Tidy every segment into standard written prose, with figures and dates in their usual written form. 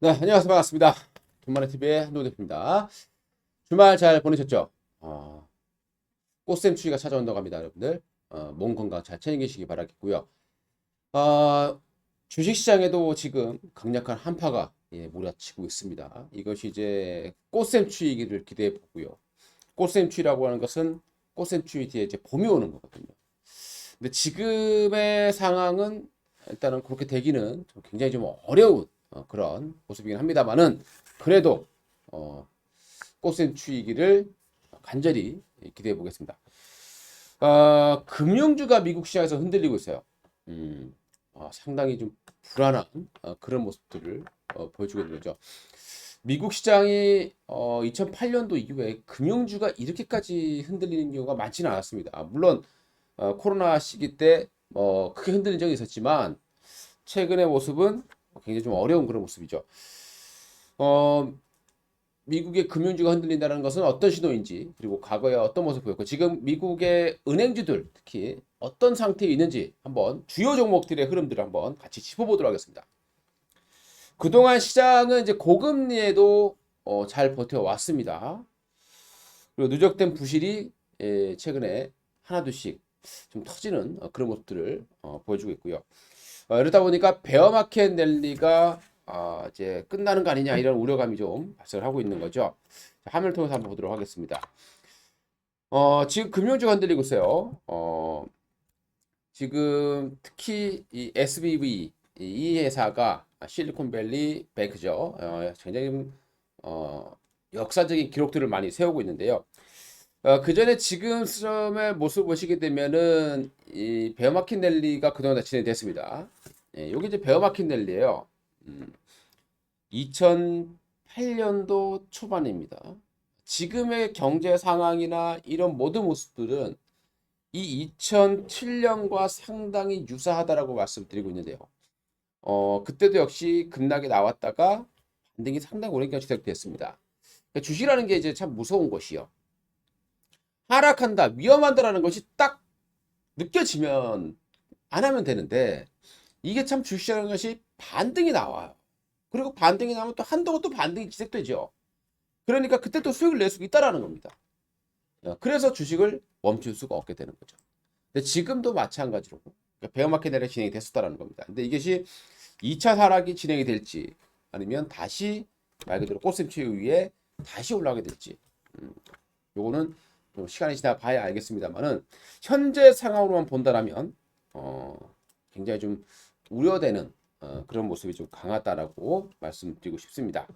네, 안녕하세요. 반갑습니다. 돈만의 TV의 한동훈 대표입니다. 주말 잘 보내셨죠? 꽃샘 추위가 찾아온다고 합니다, 여러분들. 몸 건강 잘 챙기시기 바라겠고요. 주식시장에도 지금 강력한 한파가 몰아치고 있습니다. 이것이 이제 꽃샘 추위를 기대해 보고요. 꽃샘 추위라고 하는 것은 꽃샘 추위 뒤에 이제 봄이 오는 거거든요. 근데 지금의 상황은 일단은 그렇게 되기는 굉장히 좀 어려운 그런 모습이긴 합니다만은 그래도 어, 꽃샘 추이기를 간절히 기대해 보겠습니다. 금융주가 미국 시장에서 흔들리고 있어요. 상당히 좀 불안한 그런 모습들을 보여주고 있는 거죠. 미국 시장이 2008년도 이후에 금융주가 이렇게까지 흔들리는 경우가 많지는 않았습니다. 물론 코로나 시기 때 크게 흔들린 적이 있었지만 최근의 모습은 굉장히 좀 어려운 그런 모습이죠. 어, 미국의 금융주가 흔들린다는 것은 어떤 신호인지, 그리고 과거에 어떤 모습을 보였고, 지금 미국의 은행주들 특히 어떤 상태에 있는지 한번 주요 종목들의 흐름들을 한번 같이 짚어보도록 하겠습니다. 그동안 시장은 이제 고금리에도 잘 버텨왔습니다. 그리고 누적된 부실이 최근에 하나둘씩 좀 터지는 그런 모습들을 보여주고 있고요. 이러다 보니까 베어마켓 랠리가 이제 끝나는 거 아니냐 이런 우려감이 좀 발생을 하고 있는 거죠. 자, 화면을 통해서 한번 보도록 하겠습니다. 지금 금융주가 흔들리고 있어요. 지금 특히 이 SBV 이 회사가 실리콘밸리 뱅크죠. 굉장히 역사적인 기록들을 많이 세우고 있는데요. 그 전에 지금 시점의 모습을 보시게 되면은 이 베어마킨 랠리가 그동안 다 진행됐습니다. 여기 이제 베어마킨 랠리예요. 2008년도 초반입니다. 지금의 경제 상황이나 이런 모든 모습들은 이 2007년과 상당히 유사하다라고 말씀드리고 있는데요. 그때도 역시 급락이 나왔다가 반등이 상당히 오랜 기간 지속됐습니다. 그러니까 주식이라는 게 이제 참 무서운 것이요. 하락한다, 위험하다라는 것이 딱 느껴지면 안 하면 되는데 이게 참 주식이라는 것이 반등이 나와요. 그리고 반등이 나면 또 한동안 또 반등이 지속되죠. 그러니까 그때 또 수익을 낼 수 있다라는 겁니다. 그래서 주식을 멈출 수가 없게 되는 거죠. 근데 지금도 마찬가지로 그러니까 베어마켓 내려 진행이 됐었다라는 겁니다. 근데 이것이 2차 하락이 진행이 될지 아니면 다시 말 그대로 꽃샘추위 위에 다시 올라가게 될지 요거는 좀 시간이 지나 봐야 알겠습니다만은 현재 상황으로만 본다라면 굉장히 좀 우려되는 그런 모습이 좀 강하다라고 말씀드리고 싶습니다.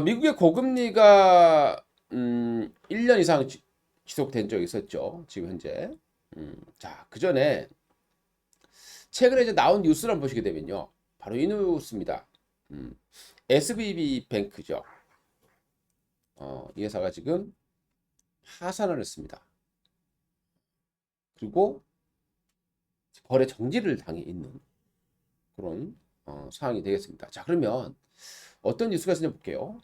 미국의 고금리가 1년 이상 지속된 적이 있었죠. 지금 현재. 자, 그 전에 최근에 이제 나온 뉴스를 한번 보시게 되면요. 바로 이 뉴스입니다. SVB 뱅크죠. 이 회사가 지금 파산을 했습니다. 그리고 거래 정지를 당해 있는 그런 상황이 되겠습니다. 자, 그러면 어떤 뉴스가 있는지 볼게요.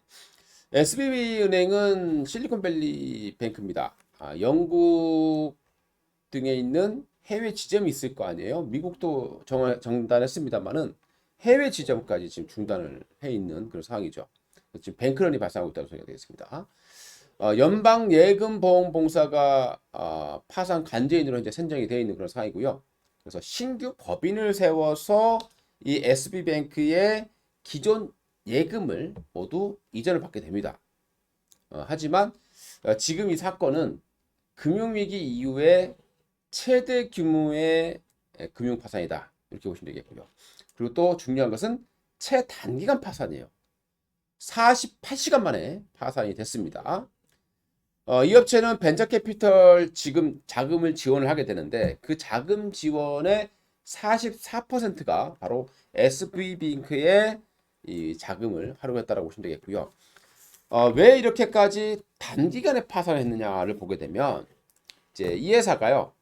SBB 은행은 실리콘밸리 뱅크입니다. 영국 등에 있는 해외 지점이 있을 거 아니에요. 미국도 정단했습니다만은 해외 지점까지 지금 중단을 해 있는 그런 상황이죠. 지금 뱅크런이 발생하고 있다고 소리가 되겠습니다. 연방예금보험공사가 파산 간제인으로 이제 선정이 되어 있는 그런 상황이고요. 그래서 신규 법인을 세워서 이 SB뱅크의 기존 예금을 모두 이전을 받게 됩니다. 하지만 지금 이 사건은 금융위기 이후에 최대 규모의 금융 파산이다. 이렇게 보시면 되겠고요. 그리고 또 중요한 것은 최단기간 파산이에요. 48시간 만에 파산이 됐습니다. 이 업체는 벤처캐피털 지금 자금을 지원을 하게 되는데 그 자금 지원의 44%가 바로 SV뱅크의 이 자금을 활용했다라고 보시면 되겠고요. 왜 이렇게까지 단기간에 파산을 했느냐를 보게 되면 이제 이 회사가요.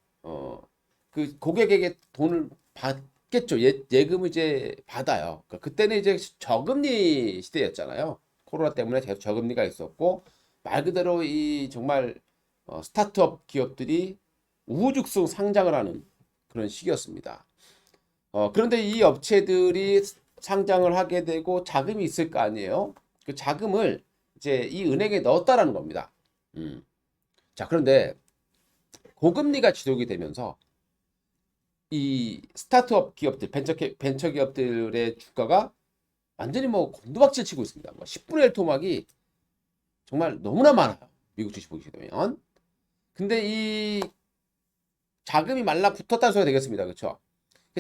그 고객에게 돈을 받겠죠. 예금을 이제 받아요. 그러니까 그때는 이제 저금리 시대였잖아요. 코로나 때문에 계속 저금리가 있었고 말 그대로 이 정말 스타트업 기업들이 우후죽순 상장을 하는 그런 시기였습니다. 그런데 이 업체들이 상장을 하게 되고 자금이 있을 거 아니에요. 그 자금을 이제 이 은행에 넣었다라는 겁니다. 자, 그런데 고금리가 지속이 되면서 이 스타트업 기업들, 벤처 기업들의 주가가 완전히 뭐 곤두박질 치고 있습니다. 뭐 10분의 1 토막이 정말 너무나 많아요. 미국 주식 보시게 되면. 근데 이 자금이 말라붙었다는 소리가 되겠습니다. 그렇죠?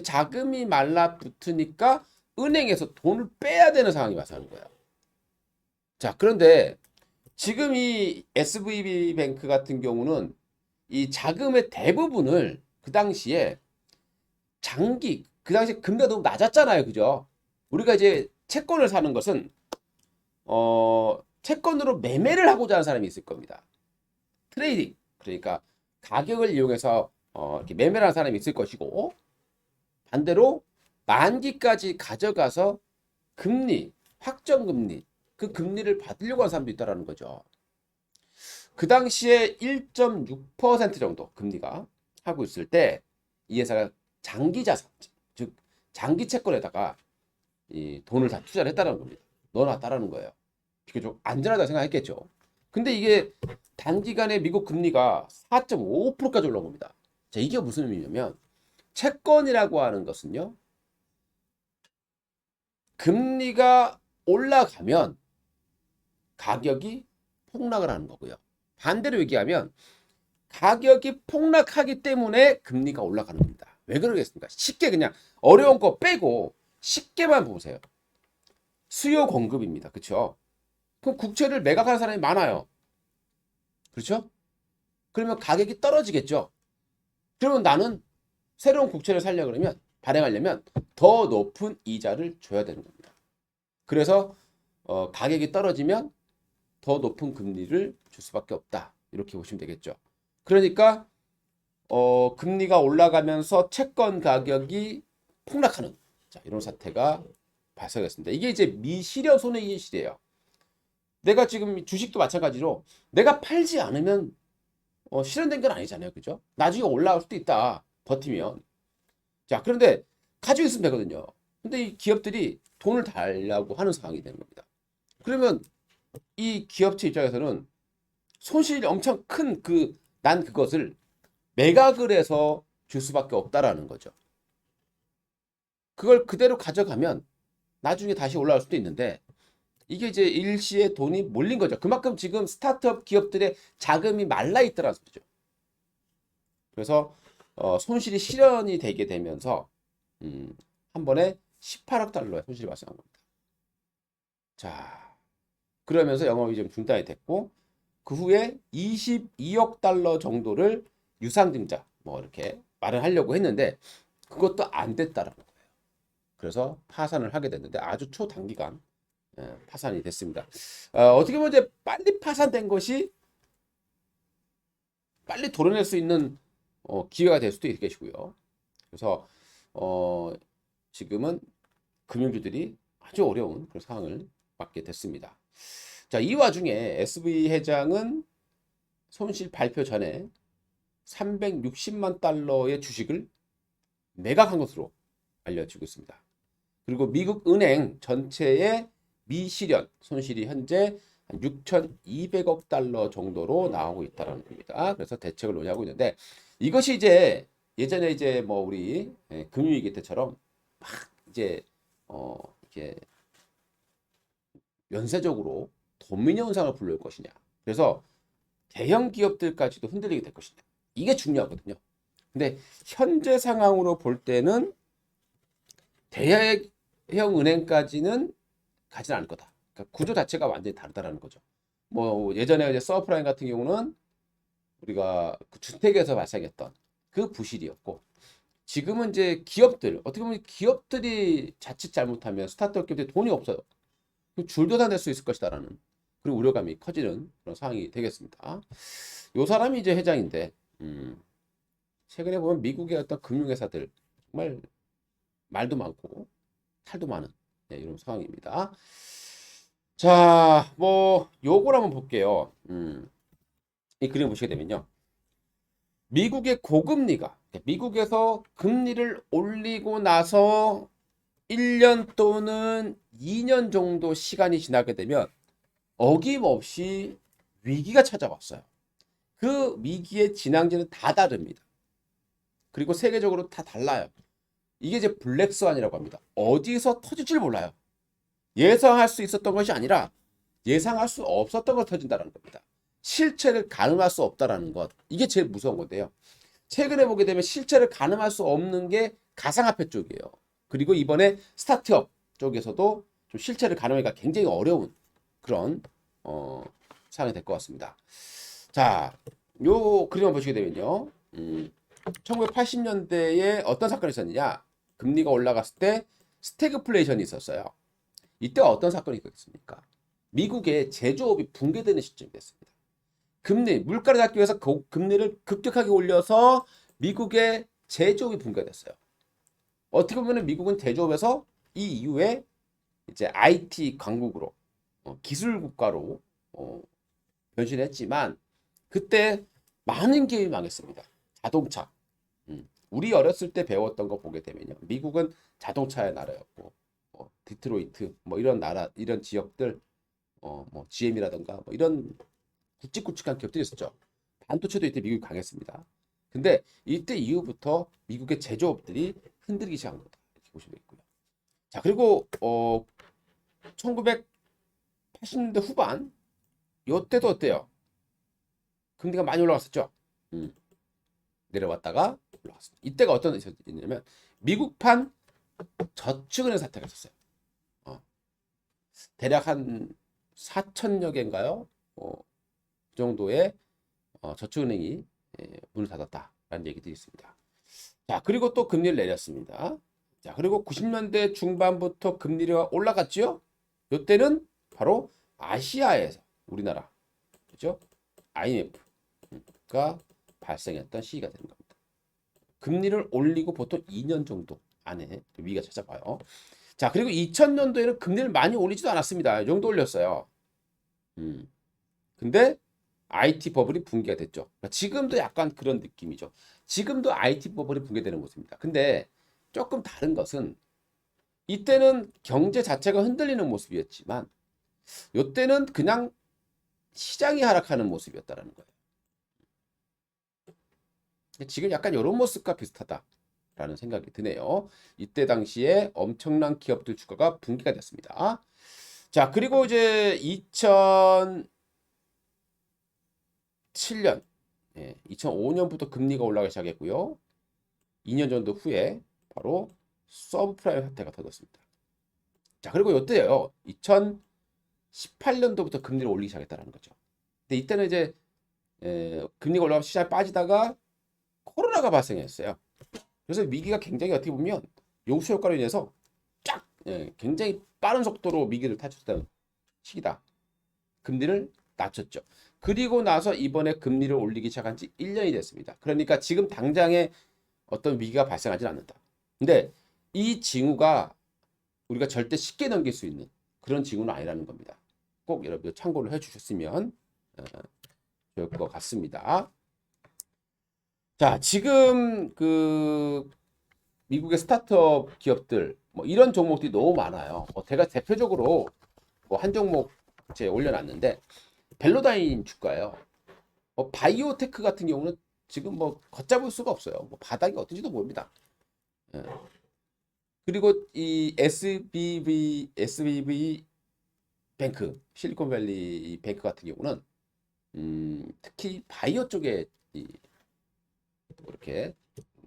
자금이 말라붙으니까 은행에서 돈을 빼야 되는 상황이 발생하는 거예요. 자, 그런데 지금 이 SVB 뱅크 같은 경우는 이 자금의 대부분을 그 당시에 그 당시에 금리가 너무 낮았잖아요. 그죠? 우리가 이제 채권을 사는 것은 채권으로 매매를 하고자 하는 사람이 있을 겁니다. 트레이딩. 그러니까 가격을 이용해서 이렇게 매매를 하는 사람이 있을 것이고, 반대로 만기까지 가져가서 금리, 확정금리, 그 금리를 받으려고 하는 사람도 있다는 거죠. 그 당시에 1.6% 정도 금리가 하고 있을 때 이 회사가 장기 자산, 즉 장기 채권에다가 이 돈을 다 투자를 했다는 겁니다. 넣어놨다라는 거예요. 이게 좀 안전하다 생각했겠죠. 근데 이게 단기간에 미국 금리가 4.5%까지 올라온 겁니다. 자, 이게 무슨 의미냐면 채권이라고 하는 것은요, 금리가 올라가면 가격이 폭락을 하는 거고요. 반대로 얘기하면 가격이 폭락하기 때문에 금리가 올라가는 겁니다. 왜 그러겠습니까? 쉽게 그냥 어려운 거 빼고 쉽게만 보세요. 수요 공급입니다. 그렇죠? 그럼 국채를 매각하는 사람이 많아요. 그렇죠? 그러면 가격이 떨어지겠죠. 그러면 나는 새로운 국채를 살려 그러면 발행하려면 더 높은 이자를 줘야 되는 겁니다. 그래서 가격이 떨어지면 더 높은 금리를 줄 수밖에 없다. 이렇게 보시면 되겠죠. 그러니까 금리가 올라가면서 채권 가격이 폭락하는, 자, 이런 사태가 발생했습니다. 이게 이제 미실현 손해의 시대예요. 내가 지금 주식도 마찬가지로 내가 팔지 않으면 실현된 건 아니잖아요. 그죠? 나중에 올라올 수도 있다. 버티면. 자, 그런데 가지고 있으면 되거든요. 근데 이 기업들이 돈을 달라고 하는 상황이 되는 겁니다. 그러면 이 기업체 입장에서는 손실이 엄청 큰 난 그것을 매각을 해서 줄 수밖에 없다라는 거죠. 그걸 그대로 가져가면 나중에 다시 올라올 수도 있는데 이게 이제 일시에 돈이 몰린 거죠. 그만큼 지금 스타트업 기업들의 자금이 말라 있더라는 소리죠. 그래서 손실이 실현이 되게 되면서 한 번에 18억 달러의 손실이 발생한 겁니다. 자, 그러면서 영업이 좀 중단이 됐고 그 후에 22억 달러 정도를 유상증자 뭐 이렇게 마련하려고 했는데 그것도 안 됐다라는 거예요. 그래서 파산을 하게 됐는데 아주 초단기간 파산이 됐습니다. 어떻게 보면 이제 빨리 파산된 것이 빨리 도려낼 수 있는 기회가 될 수도 있겠고요. 그래서 지금은 금융주들이 아주 어려운 그런 상황을 맞게 됐습니다. 자, 이 와중에 SV 회장은 손실 발표 전에 360만 달러의 주식을 매각한 것으로 알려지고 있습니다. 그리고 미국 은행 전체의 미실현 손실이 현재 6,200억 달러 정도로 나오고 있다는 겁니다. 그래서 대책을 논의하고 있는데 이것이 이제 예전에 이제 뭐 우리 금융위기 때처럼 막 이제 이렇게 연쇄적으로 도미노 현상을 불러올 것이냐. 그래서 대형 기업들까지도 흔들리게 될 것이냐. 이게 중요하거든요. 근데 현재 상황으로 볼 때는 대형 은행까지는 가지는 않을 거다. 그러니까 구조 자체가 완전히 다르다라는 거죠. 뭐 예전에 이제 서프라임 같은 경우는 우리가 그 주택에서 발생했던 그 부실이었고 지금은 이제 기업들 어떻게 보면 기업들이 자칫 잘못하면 스타트업 기업들이 돈이 없어요. 줄도 다 낼 수 있을 것이다라는 그리고 우려감이 커지는 그런 상황이 되겠습니다. 요 사람이 이제 회장인데 최근에 보면 미국의 어떤 금융회사들 정말 말도 많고 탈도 많은 이런 상황입니다. 자, 뭐 요걸 한번 볼게요. 이 그림 보시게 되면요. 미국의 고금리가 미국에서 금리를 올리고 나서 1년 또는 2년 정도 시간이 지나게 되면 어김없이 위기가 찾아왔어요. 그 위기의 진앙지는 다 다릅니다. 그리고 세계적으로 다 달라요. 이게 이제 블랙스완이라고 합니다. 어디서 터질지 몰라요. 예상할 수 있었던 것이 아니라 예상할 수 없었던 걸 터진다는 겁니다. 실체를 가늠할 수 없다라는 것. 이게 제일 무서운 건데요. 최근에 보게 되면 실체를 가늠할 수 없는 게 가상화폐 쪽이에요. 그리고 이번에 스타트업 쪽에서도 좀 실체를 가늠하기가 굉장히 어려운 그런 상황이 될 것 같습니다. 자, 요 그림을 보시게 되면요. 1980년대에 어떤 사건이 있었느냐? 금리가 올라갔을 때 스태그플레이션이 있었어요. 이때가 어떤 사건이 있었습니까? 미국의 제조업이 붕괴되는 시점이 됐습니다. 금리, 물가를 잡기 위해서 금리를 급격하게 올려서 미국의 제조업이 붕괴됐어요. 어떻게 보면 미국은 제조업에서 이 이후에 이제 IT 강국으로 기술 국가로 변신했지만 그때 많은 기업이 망했습니다. 자동차. 우리 어렸을 때 배웠던 거 보게 되면요. 미국은 자동차의 나라였고 디트로이트 뭐 이런 나라 이런 지역들 뭐 GM이라던가 뭐 이런 굵직굵직한 기업들이 있었죠. 반도체도 이때 미국이 강했습니다. 근데 이때 이후부터 미국의 제조업들이 흔들리기 시작한 거다. 이렇게 보시면 되겠고요. 자, 그리고 1980년대 후반 요때도 어때요? 금리가 많이 올라갔었죠. 내려왔다가 올라갔습니다. 이때가 어떤 일이 있냐면 미국판 저축은행 사태가 있었어요. 대략 한 4천여 개인가요? 그 정도의 저축은행이 문을 닫았다라는 얘기도 있습니다. 자, 그리고 또 금리를 내렸습니다. 자, 그리고 90년대 중반부터 금리가 올라갔죠. 이때는 바로 아시아에서 우리나라, 그죠? IMF가 발생했던 시기가 되는 겁니다. 금리를 올리고 보통 2년 정도 안에 위기가 찾아와요. 자, 그리고 2000년도에는 금리를 많이 올리지도 않았습니다. 이 정도 올렸어요. 근데 IT 버블이 붕괴가 됐죠. 그러니까 지금도 약간 그런 느낌이죠. 지금도 IT 버블이 붕괴되는 모습입니다. 근데 조금 다른 것은 이때는 경제 자체가 흔들리는 모습이었지만 이때는 그냥 시장이 하락하는 모습이었다는 거예요. 지금 약간 이런 모습과 비슷하다라는 생각이 드네요. 이때 당시에 엄청난 기업들 주가가 붕괴가 됐습니다. 자, 그리고 이제 2007년, 2005년부터 금리가 올라가기 시작했고요. 2년 정도 후에 바로 서브프라임 사태가 터졌습니다. 자, 그리고 이때요. 2018년도부터 금리를 올리기 시작했다는 거죠. 근데 이때는 이제 금리가 올라가면 시장에 빠지다가 코로나가 발생했어요. 그래서 위기가 굉장히 어떻게 보면 요소 효과로 인해서 쫙 굉장히 빠른 속도로 위기를 탈출했던 시기다. 금리를 낮췄죠. 그리고 나서 이번에 금리를 올리기 시작한 지 1년이 됐습니다. 그러니까 지금 당장에 어떤 위기가 발생하지 않는다. 근데 이 징후가 우리가 절대 쉽게 넘길 수 있는 그런 징후는 아니라는 겁니다. 꼭 여러분 참고를 해주셨으면 좋을 것 같습니다. 자, 지금 그 미국의 스타트업 기업들 뭐 이런 종목들이 너무 많아요. 제가 대표적으로 뭐 한 종목 제가 올려놨는데 벨로다인 주가예요. 바이오테크 같은 경우는 지금 뭐 걷잡을 수가 없어요. 뭐 바닥이 어떤지도 모릅니다. 예. 그리고 이 SBV 뱅크, 실리콘밸리 뱅크 같은 경우는 특히 바이오 쪽에 이렇게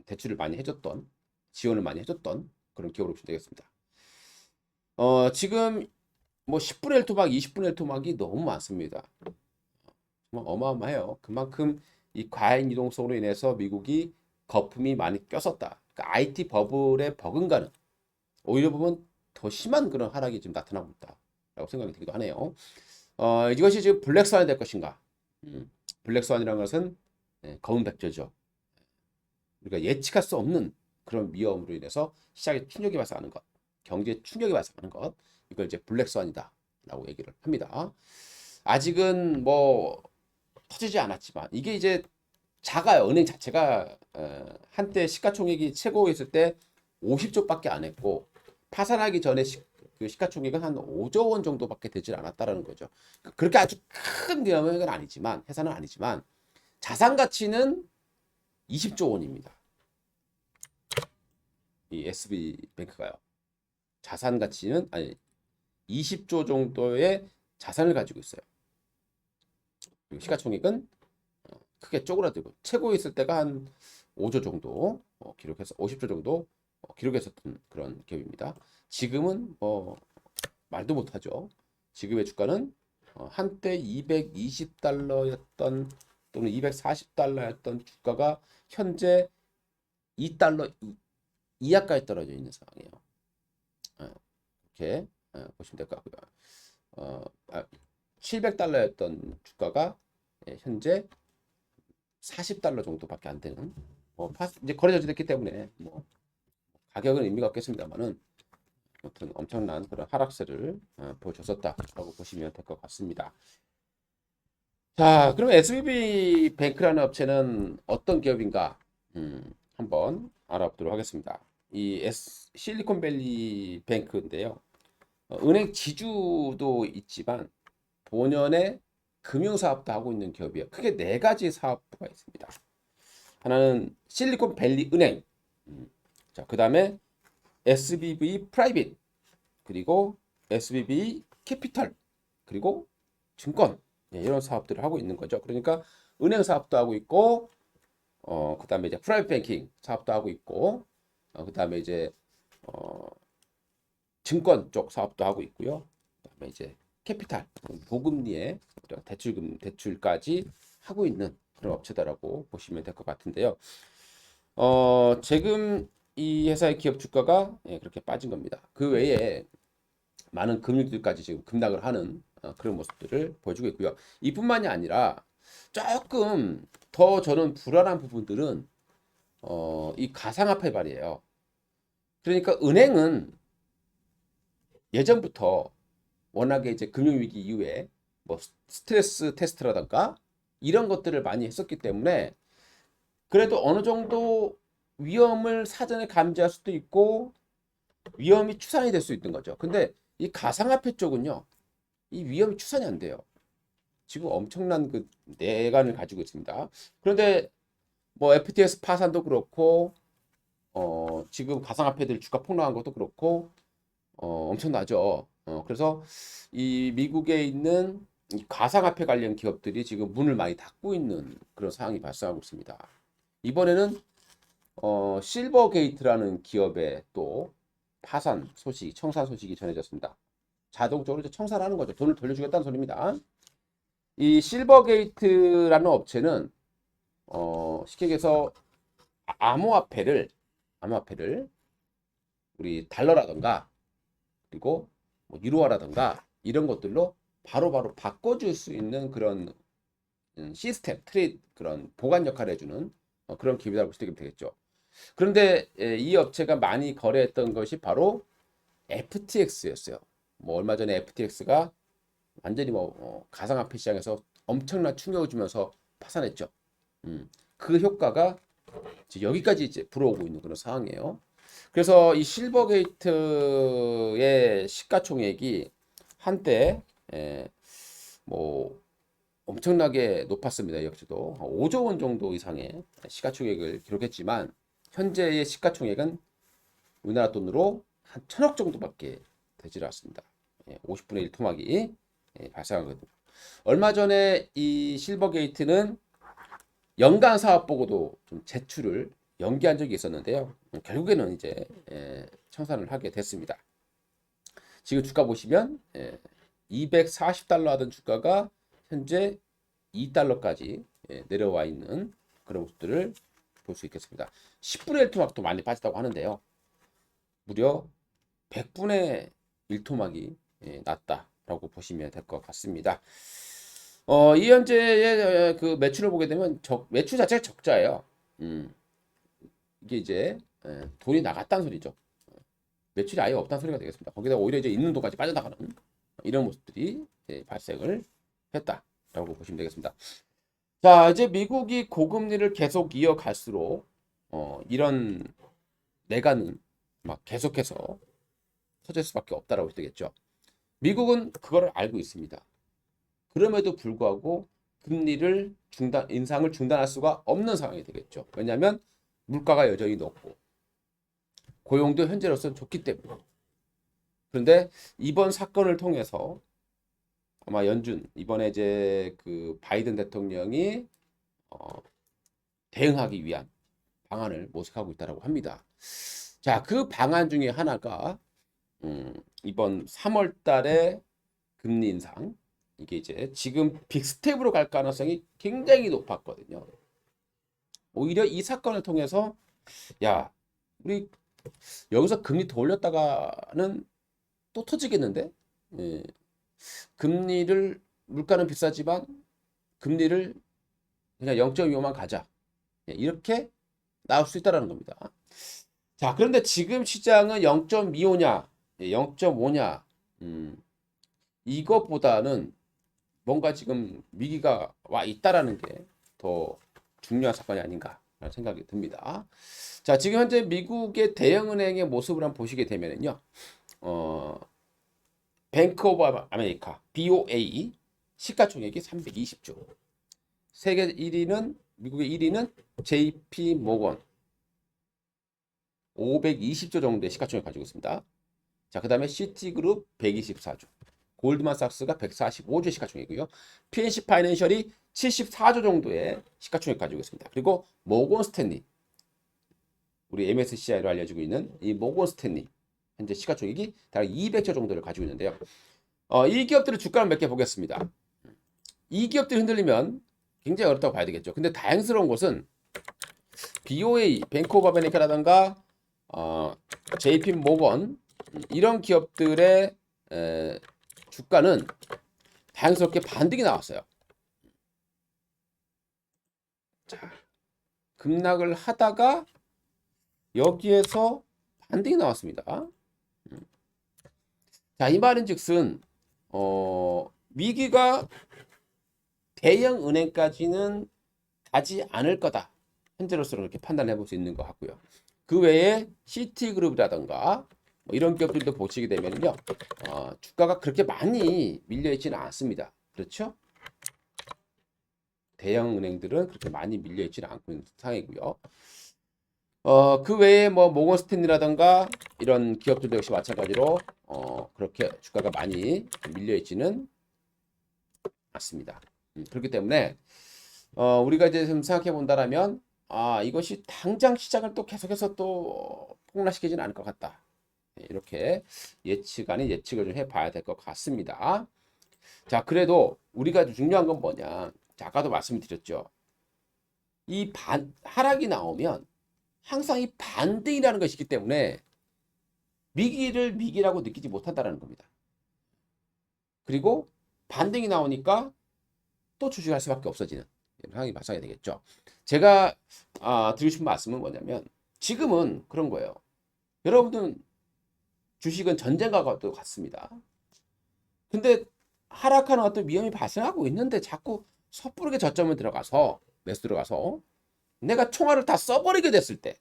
대출을 많이 해줬던 지원을 많이 해줬던 그런 기업으로 보시면 되겠습니다. 지금 뭐 10분의 1 토막, 20분의 1 토막이 너무 많습니다. 정말 어마어마해요. 그만큼 이 과잉 이동성으로 인해서 미국이 거품이 많이 꼈었다. 그러니까 IT 버블에 버금가는 오히려 보면 더 심한 그런 하락이 좀 나타나고 있다라고 생각이 들기도 하네요. 이것이 지금 블랙스완이 될 것인가? 블랙스완이라는 것은 검은 백조죠. 우리가 예측할 수 없는 그런 위험으로 인해서 시장에 충격이 발생하는 것, 경제에 충격이 발생하는 것, 이걸 이제 블랙스완이다라고 얘기를 합니다. 아직은 뭐 터지지 않았지만 이게 이제 작아요. 은행 자체가 한때 시가총액이 최고였을 때 50조밖에 안 했고 파산하기 전에 그 시가총액은 한 5조 원 정도밖에 되질 않았다라는 거죠. 그렇게 아주 큰 규모는 아니지만 회사는 아니지만 자산 가치는 20조 원입니다. 이 SB뱅크가요. 자산 가치는 아니 20조 정도의 자산을 가지고 있어요. 그리고 시가총액은 크게 쪼그라들고 최고에 있을 때가 한 5조 정도 기록해서 50조 정도 기록했었던 그런 기업입니다. 지금은 말도 못하죠. 지금의 주가는 한때 220달러였던 또는 240달러였던 주가가 현재 2달러 이하까지 떨어져 있는 상황이에요. 이렇게 보시면 될 것 같고요. 700달러였던 주가가 현재 40달러 정도밖에 안 되는 이제 거래 저지됐기 때문에 뭐 가격은 의미가 없겠습니다만은 아무튼 엄청난 그런 하락세를 보여줬었다라고 보시면 될 것 같습니다. 자, 그럼 SBB 뱅크라는 업체는 어떤 기업인가 한번 알아보도록 하겠습니다. 이 실리콘밸리 뱅크인데요. 은행 지주도 있지만 본연의 금융사업도 하고 있는 기업이에요. 크게 네 가지 사업부가 있습니다. 하나는 실리콘밸리 은행, 자, 그 다음에 SBB 프라이빗, 그리고 SBB 캐피털, 그리고 증권, 이런 사업들을 하고 있는 거죠. 그러니까 은행 사업도 하고 있고, 그 다음에 이제 프라이빗 뱅킹 사업도 하고 있고, 그 다음에 이제 증권 쪽 사업도 하고 있고요. 그 다음에 이제 캐피탈, 보금리의 대출까지 하고 있는 그런 업체다라고 보시면 될 것 같은데요. 지금 이 회사의 기업 주가가 그렇게 빠진 겁니다. 그 외에 많은 금융들까지 지금 급락을 하는 그런 모습들을 보여주고 있고요. 이뿐만이 아니라 조금 더 저는 불안한 부분들은 이 가상화폐 발이에요. 그러니까 은행은 예전부터 워낙에 이제 금융위기 이후에 뭐 스트레스 테스트라던가 이런 것들을 많이 했었기 때문에 그래도 어느 정도 위험을 사전에 감지할 수도 있고 위험이 추산이 될 수 있는 거죠. 근데 이 가상화폐 쪽은요, 이 위험이 추산이 안 돼요. 지금 엄청난 그 내관을 가지고 있습니다. 그런데 뭐 FTX 파산도 그렇고 지금 가상화폐들 주가 폭락한 것도 그렇고 엄청나죠. 그래서 이 미국에 있는 이 가상화폐 관련 기업들이 지금 문을 많이 닫고 있는 그런 상황이 발생하고 있습니다. 이번에는 실버게이트라는 기업의 또 파산 소식, 청산 소식이 전해졌습니다. 자동적으로 이제 청산을 하는 거죠. 돈을 돌려주겠다는 소리입니다. 이 실버게이트라는 업체는 쉽게 얘기해서 암호화폐를 우리 달러라던가 그리고 뭐 유로화라던가 이런 것들로 바로바로 바꿔줄 수 있는 그런 시스템, 그런 보관 역할을 해주는 그런 기업이라고 보시면 되겠죠. 그런데 이 업체가 많이 거래했던 것이 바로 FTX였어요. 뭐 얼마 전에 FTX가 완전히 뭐 가상화폐 시장에서 엄청난 충격을 주면서 파산했죠. 그 효과가 이제 여기까지 이제 불어오고 있는 그런 상황이에요. 그래서 이 실버게이트의 시가총액이 한때 뭐 엄청나게 높았습니다. 이 업체도 5조 원 정도 이상의 시가총액을 기록했지만 현재의 시가총액은 우리나라 돈으로 한 1,000억 정도밖에 되질 않습니다. 50분의 1 토막이 발생하거든요. 얼마 전에 이 실버게이트는 연간 사업 보고도 좀 제출을 연기한 적이 있었는데요. 결국에는 이제 청산을 하게 됐습니다. 지금 주가 보시면 240달러 하던 주가가 현재 2달러까지 내려와 있는 그런 모습들을 볼 수 있겠습니다. 10분의 1 토막도 많이 빠졌다고 하는데요. 무려 100분의 1 토막이 났다라고 보시면 될 것 같습니다. 이 현재의 그 매출을 보게 되면 매출 자체가 적자예요. 이게 이제 돈이 나갔다는 소리죠. 매출이 아예 없다는 소리가 되겠습니다. 거기다 오히려 이제 있는 돈까지 빠져나가는 이런 모습들이 발생을 했다라고 보시면 되겠습니다. 자, 이제 미국이 고금리를 계속 이어갈수록 이런 내가는 막 계속해서 터질 수밖에 없다라고 되겠죠. 미국은 그걸 알고 있습니다. 그럼에도 불구하고 금리를 인상을 중단할 수가 없는 상황이 되겠죠. 왜냐하면 물가가 여전히 높고 고용도 현재로서는 좋기 때문에. 그런데 이번 사건을 통해서 아마 이번에 이제 그 바이든 대통령이 대응하기 위한 방안을 모색하고 있다고 합니다. 자, 그 방안 중에 하나가 이번 3월 달에 금리 인상, 이게 이제 지금 빅스텝으로 갈 가능성이 굉장히 높았거든요. 오히려 이 사건을 통해서 야, 우리 여기서 금리 더 올렸다가는 또 터지겠는데? 예. 물가는 비싸지만 금리를 그냥 0.25만 가자. 예, 이렇게 나올 수 있다는 겁니다. 자, 그런데 지금 시장은 0.25냐, 0.5냐, 이것보다는 뭔가 지금 위기가 와 있다라는 게 더 중요한 사건이 아닌가 라는 생각이 듭니다. 자, 지금 현재 미국의 대형은행의 모습을 한번 보시게 되면은요, 뱅크 오브 아메리카, BOA, 시가총액이 320조. 미국의 1위는 JP 모건, 520조 정도의 시가총액 가지고 있습니다. 자, 그 다음에 시티그룹 124조, 골드만삭스가 145조 시가총액이고요. PNC 파이낸셜이 74조 정도의 시가총액 가지고 있습니다. 그리고 모건 스탠리, 우리 MSCI로 알려지고 있는 이 모건 스탠리, 현재 시가총액이 다 200조 정도를 가지고 있는데요. 이 기업들의 주가를 몇 개 보겠습니다. 이 기업들이 흔들리면 굉장히 어렵다고 봐야 되겠죠. 근데 다행스러운 것은 BOA, 뱅크 오브 아메리카라든가 JP 모건, 이런 기업들의 주가는 다행스럽게 반등이 나왔어요. 자, 급락을 하다가 여기에서 반등이 나왔습니다. 자, 이 말인즉슨 위기가 대형 은행까지는 가지 않을 거다. 현재로서는 그렇게 판단해 볼 수 있는 것 같고요. 그 외에 시티그룹이라든가 이런 기업들도 보시게 되면요, 주가가 그렇게 많이 밀려 있지는 않습니다. 그렇죠? 대형 은행들은 그렇게 많이 밀려 있지는 않고 있는 상황이고요. 그 외에 뭐 모건 스탠리라든가 이런 기업들도 역시 마찬가지로 그렇게 주가가 많이 밀려 있지는 않습니다. 그렇기 때문에 우리가 이제 좀 생각해 본다라면 이것이 당장 시장을 또 계속해서 또 폭락시키지는 않을 것 같다. 이렇게 예측 아닌 예측을 좀 해봐야 될 것 같습니다. 자, 그래도 우리가 중요한 건 뭐냐? 자, 아까도 말씀드렸죠. 이 하락이 나오면 항상 이 반등이라는 것이 있기 때문에 위기를 위기라고 느끼지 못한다는 겁니다. 그리고 반등이 나오니까 또 주식할 수밖에 없어지는 상황이 발생이 되겠죠. 제가 드리고 싶은 말씀은 뭐냐면 지금은 그런 거예요. 여러분들은 주식은 전쟁과 같습니다. 근데 하락하는 어떤 위험이 발생하고 있는데 자꾸 섣부르게 저점을 들어가서 매수 들어가서 내가 총알을 다 써버리게 됐을 때,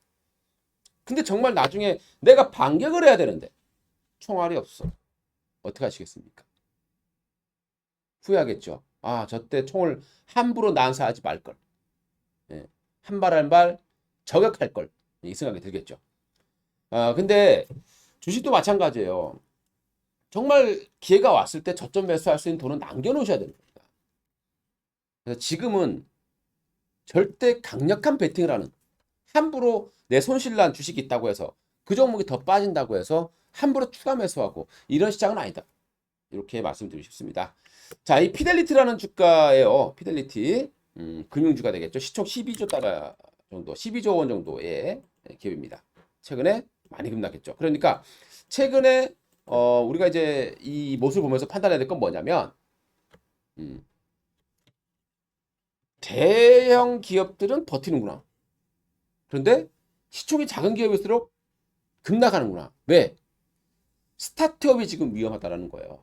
근데 정말 나중에 내가 반격을 해야 되는데 총알이 없어. 어떻게 하시겠습니까? 후회하겠죠. 저때 총을 함부로 난사하지 말걸. 예, 한 발 한 발 저격할 걸. 이 생각이 들겠죠. 근데 주식도 마찬가지예요. 정말 기회가 왔을 때 저점 매수할 수 있는 돈은 남겨놓으셔야 됩니다. 그래서 지금은 절대 강력한 베팅을 하는, 함부로 내 손실난 주식이 있다고 해서 그 종목이 더 빠진다고 해서 함부로 추가 매수하고 이런 시장은 아니다. 이렇게 말씀드리고 싶습니다. 자, 이 피델리티라는 주가예요. 피델리티 금융주가 되겠죠. 시총 12조 원 정도의 기업입니다. 최근에 많이 급락했죠. 그러니까 최근에 우리가 이제 이 모습을 보면서 판단해야 될 건 뭐냐면 대형 기업들은 버티는구나. 그런데 시총이 작은 기업일수록 급락하는구나. 왜? 스타트업이 지금 위험하다라는 거예요.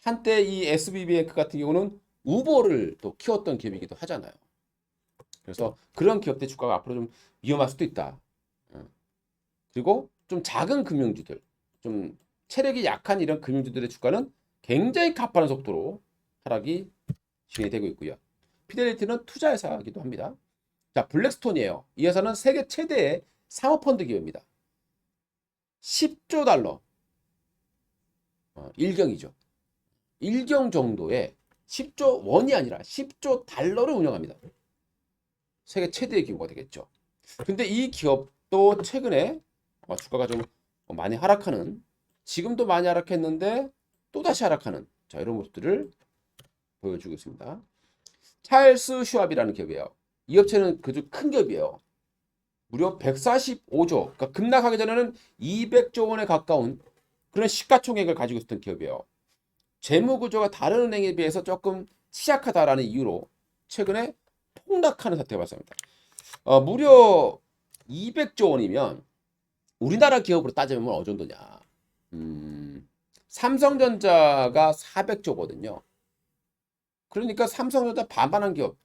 한때 이 SBB뱅크 같은 경우는 우버를 또 키웠던 기업이기도 하잖아요. 그래서 그런 기업들 주가가 앞으로 좀 위험할 수도 있다. 그리고 좀 작은 금융주들, 좀 체력이 약한 이런 금융주들의 주가는 굉장히 가파른 속도로 하락이 진행이 되고 있고요. 피델리티는 투자 회사이기도 합니다. 자, 블랙스톤이에요. 이 회사는 세계 최대의 사모펀드 기업입니다. 10조 달러, 일경이죠. 일경 정도의 10조 원이 아니라 10조 달러를 운영합니다. 세계 최대의 기업가 되겠죠. 근데 이 기업도 최근에 주가가 좀 많이 하락하는, 지금도 많이 하락했는데 또다시 하락하는, 자, 이런 모습들을 보여주고 있습니다. 찰스 슈왑이라는 기업이에요. 이 업체는 그저 큰 기업이에요. 무려 145조, 그러니까 급락하기 전에는 200조 원에 가까운 그런 시가총액을 가지고 있었던 기업이에요. 재무 구조가 다른 은행에 비해서 조금 취약하다라는 이유로 최근에 폭락하는 사태가 발생합니다. 무려 200조 원이면 우리나라 기업으로 따지면 어느 정도냐? 삼성전자가 400조거든요. 그러니까 삼성전자 반반한 기업,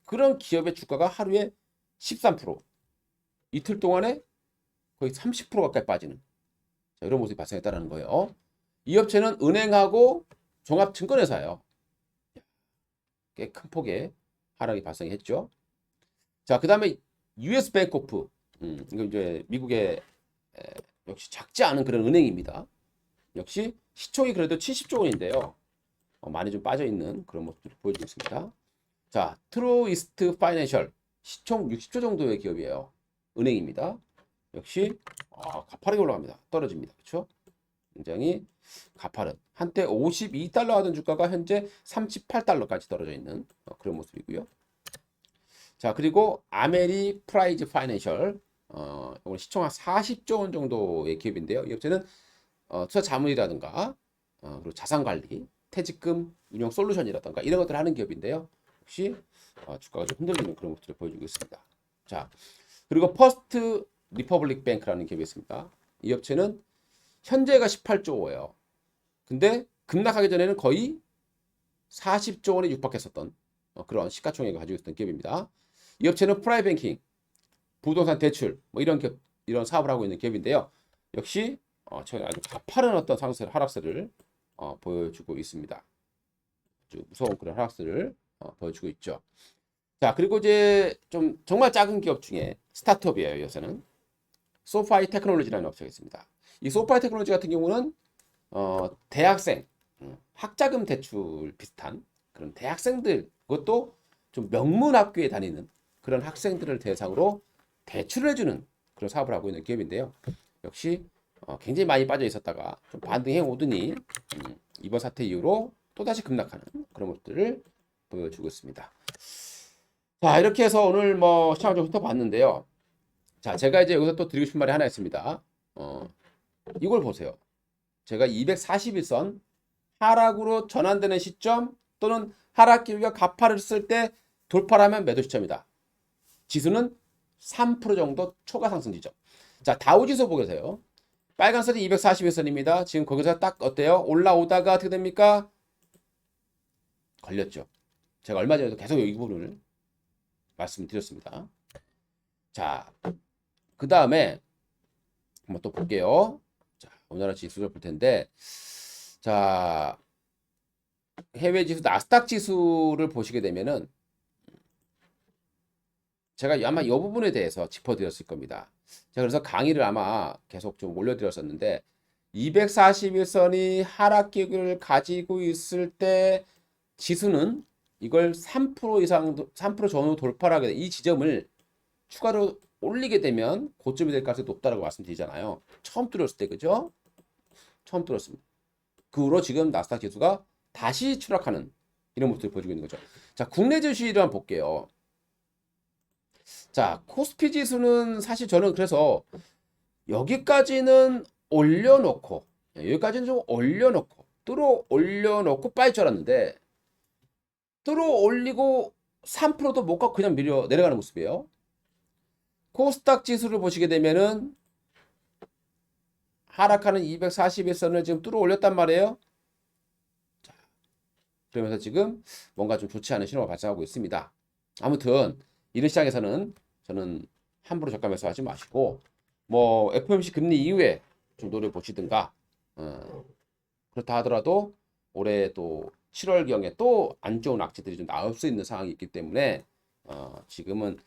그런 기업의 주가가 하루에 13%, 이틀 동안에 거의 30% 가까이 빠지는, 자, 이런 모습이 발생했다는 거예요. 이 업체는 은행하고 종합증권회사예요. 꽤 큰 폭의 하락이 발생했죠. 자, 그 다음에 US 뱅코프, 이거 이제 미국의 역시 작지 않은 그런 은행입니다. 역시 시총이 그래도 70조 원인데요. 많이 좀 빠져 있는 그런 모습을 보여주고 있습니다. 자, 트루이스트 파이낸셜, 시총 60조 정도의 기업이에요. 은행입니다. 역시 가파르게 올라갑니다. 떨어집니다. 그렇죠? 굉장히 가파른, 한때 52달러 하던 주가가 현재 38달러까지 떨어져 있는 그런 모습이고요. 자, 그리고 아메리 프라이즈 파이낸셜, 이건 시총 한 40조 원 정도의 기업인데요. 이 업체는 투자 자문이라든가 그리고 자산 관리, 퇴직금 운용 솔루션이라든가 이런 것들을 하는 기업인데요. 혹시 주가가 좀 흔들리는 그런 것들을 보여주고 있습니다. 자, 그리고 퍼스트 리퍼블릭 뱅크라는 기업이 있습니다. 이 업체는 현재가 18조예요. 근데 급락하기 전에는 거의 40조 원에 육박했었던 그런 시가총액을 가지고 있었던 기업입니다. 이 업체는 프라이뱅킹, 부동산 대출 뭐 이런 기업, 이런 사업을 하고 있는 기업인데요. 역시 최근에 아주 가파른 어떤 상승 하락세를 보여주고 있습니다. 아주 무서운 그런 하락세를 보여주고 있죠. 자, 그리고 이제 좀 정말 작은 기업 중에 스타트업이에요. 요새는 소파이 테크놀로지라는 업체가 있습니다. 이 소파이 테크놀로지 같은 경우는 대학생 학자금 대출 비슷한 그런 대학생들, 그것도 좀 명문 학교에 다니는 그런 학생들을 대상으로 대출을 해주는 그런 사업을 하고 있는 기업인데요. 역시 굉장히 많이 빠져 있었다가 좀 반등해 오더니 이번 사태 이후로 또다시 급락하는 그런 것들을 보여주고 있습니다. 자, 이렇게 해서 오늘 뭐 시장을 좀 훑어봤는데요. 자, 제가 이제 여기서 또 드리고 싶은 말이 하나 있습니다. 이걸 보세요. 제가 241선 하락으로 전환되는 시점 또는 하락 기류가 가파르을 때 돌파하면 매도 시점이다. 지수는 3% 정도 초과 상승 지점. 자, 다우지수 보세요. 빨간 선이 241선입니다. 지금 거기서 딱 어때요? 올라오다가 어떻게 됩니까? 걸렸죠. 제가 얼마 전에도 계속 이 부분을 말씀드렸습니다. 자, 그 다음에 한번 또 볼게요. 자, 우리나라 지수를 볼 텐데, 자, 해외 지수 나스닥 지수를 보시게 되면은 제가 아마 이 부분에 대해서 짚어드렸을 겁니다. 제가 그래서 강의를 아마 계속 좀 올려드렸었는데 241선이 하락기를 가지고 있을 때 지수는 이걸 3% 이상 3% 전후 돌파를 하게 돼. 이 지점을 추가로 올리게 되면 고점이 될 가능성이 높다라고 말씀드리잖아요. 처음 뚫었을 때, 그죠? 처음 뚫었습니다. 그 후로 지금 나스닥 지수가 다시 추락하는 이런 모습을 보여주고 있는 거죠. 자, 국내 지수를 한번 볼게요. 자, 코스피 지수는 사실 저는 그래서 여기까지는 올려놓고, 여기까지는 좀 올려놓고, 뚫어 올려놓고 빠질 줄 알았는데, 뚫어 올리고 3%도 못 가고 그냥 밀려 내려가는 모습이에요. 코스닥 지수를 보시게 되면은 하락하는 241선을 지금 뚫어 올렸단 말이에요. 자, 그러면서 지금 뭔가 좀 좋지 않은 신호가 발생하고 있습니다. 아무튼 이런 시장에서는 저는 함부로 저가 매수하지 마시고 뭐 FOMC 금리 이후에 좀 노려보시든가 그렇다 하더라도 올해 또 7월경에 또 안 좋은 악재들이 좀 나올 수 있는 상황이 있기 때문에 지금은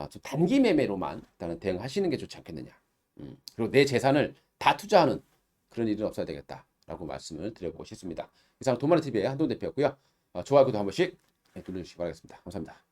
좀 단기 매매로만 일단은 대응하시는 게 좋지 않겠느냐. 그리고 내 재산을 다 투자하는 그런 일은 없어야 되겠다라고 말씀을 드려보고 싶습니다. 이상 도마르TV의 한돈 대표였고요. 좋아요, 구독 한 번씩 눌러주시기 바라겠습니다. 감사합니다.